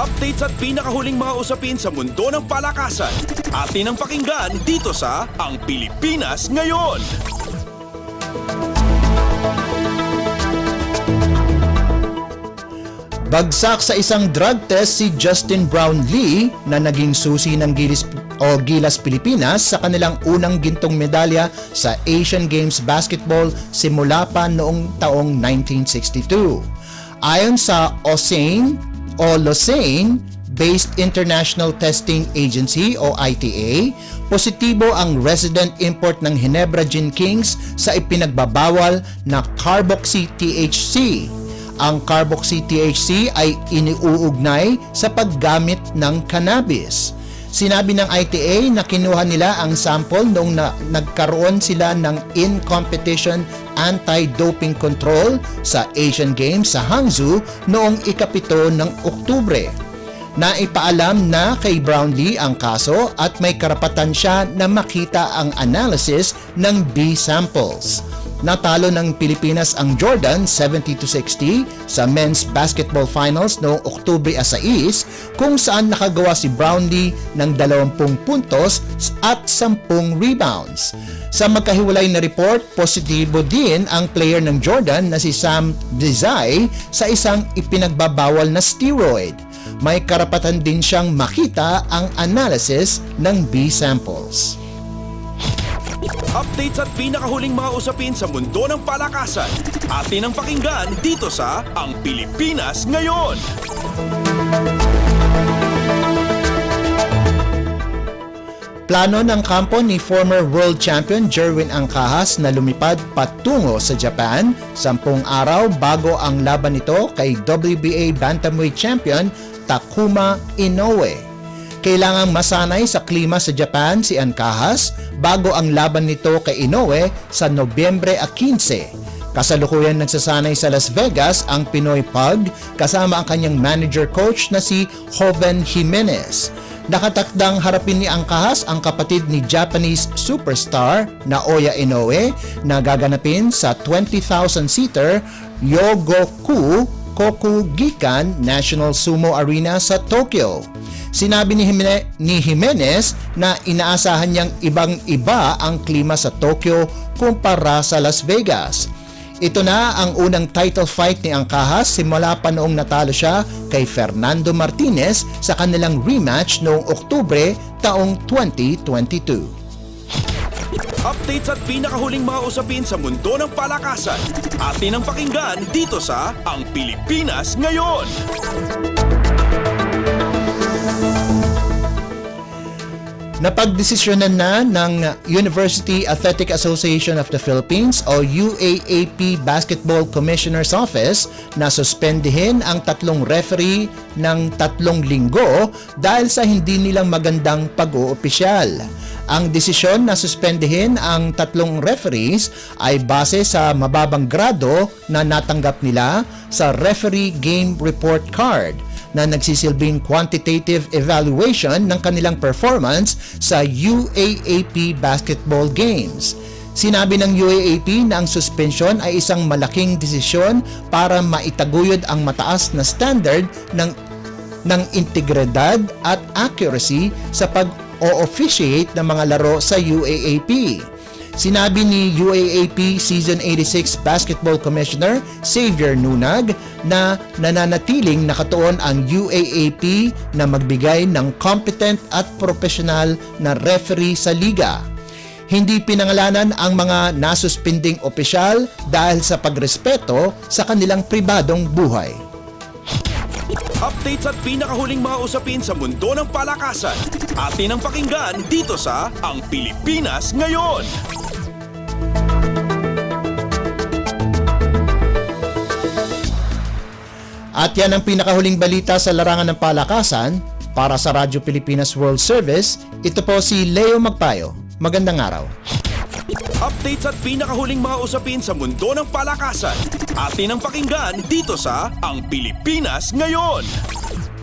Updates at pinakahuling mga usapin sa mundo ng palakasan. Atin ang pakinggan dito sa Ang Pilipinas Ngayon. Bagsak sa isang drug test si Justin Brownlee na naging susi ng Gilas Pilipinas sa kanilang unang gintong medalya sa Asian Games Basketball simula pa noong taong 1962. Ayon sa Lausanne-based International Testing Agency o ITA, positibo ang resident import ng Ginebra Gin Kings sa ipinagbabawal na carboxy-THC. Ang carboxy-THC ay iniuugnay sa paggamit ng cannabis. Sinabi ng ITA na kinuha nila ang sample noong nagkaroon sila ng in-competition anti-doping control sa Asian Games sa Hangzhou noong ika-7 ng Oktubre. Naipaalam na kay Brownlee ang kaso at may karapatan siya na makita ang analysis ng B samples. Natalo ng Pilipinas ang Jordan 70-60 sa men's basketball finals noong Oktubre 6 kung saan nakagawa si Brownlee ng 20 puntos at 10 rebounds. Sa magkahiwalay na report, positibo din ang player ng Jordan na si Sam Desai sa isang ipinagbabawal na steroid. May karapatan din siyang makita ang analysis ng B samples. Updates at pinakahuling mga usapin sa mundo ng palakasan. Atin ang pakinggan dito sa Ang Pilipinas Ngayon. Plano ng kampo ni former world champion Jerwin Angkahas na lumipad patungo sa Japan 10 araw bago ang laban nito kay WBA Bantamweight champion Takuma Inoue. Kailangang masanay sa klima sa Japan si Angkahas bago ang laban nito kay Inoue sa Nobyembre 15. Kasalukuyan nagsasanay sa Las Vegas ang Pinoy Pug kasama ang kanyang manager-coach na si Joven Jimenez. Nakatakdang harapin ni Angkahas ang kapatid ni Japanese superstar Naoya Inoue na gaganapin sa 20,000-seater Yogoku Kokugikan National Sumo Arena sa Tokyo. Sinabi ni Jimenez na inaasahan niyang ibang-iba ang klima sa Tokyo kumpara sa Las Vegas. Ito na ang unang title fight ni Angkahas simula pa noong natalo siya kay Fernando Martinez sa kanilang rematch noong Oktubre taong 2022. Updates at pinakahuling mga usapin sa mundo ng palakasan. Atin ang pakinggan dito sa Ang Pilipinas Ngayon. Napagdesisyonan na ng University Athletic Association of the Philippines o UAAP Basketball Commissioner's Office na suspendihin ang 3 referee ng 3 linggo dahil sa hindi nilang magandang pag-oopisyal. Ang desisyon na suspendihin ang 3 referees ay base sa mababang grado na natanggap nila sa referee game report card na nagsisilbing quantitative evaluation ng kanilang performance sa UAAP basketball games. Sinabi ng UAAP na ang suspension ay isang malaking desisyon para maitaguyod ang mataas na standard ng integridad at accuracy sa pag-o-officiate ng mga laro sa UAAP. Sinabi ni UAAP Season 86 Basketball Commissioner Xavier Nunag na nananatiling nakatuon ang UAAP na magbigay ng competent at professional na referee sa liga. Hindi pinangalanan ang mga nasuspending opisyal dahil sa pagrespeto sa kanilang pribadong buhay. Updates at pinakahuling mga usapin sa mundo ng palakasan. Atin ang pakinggan dito sa Ang Pilipinas Ngayon. At yan ang pinakahuling balita sa larangan ng palakasan. Para sa Radyo Pilipinas World Service, ito po si Leo Magpayo. Magandang araw. Updates at pinakahuling mga usapin sa mundo ng palakasan. Atin ang pakinggan dito sa Ang Pilipinas Ngayon.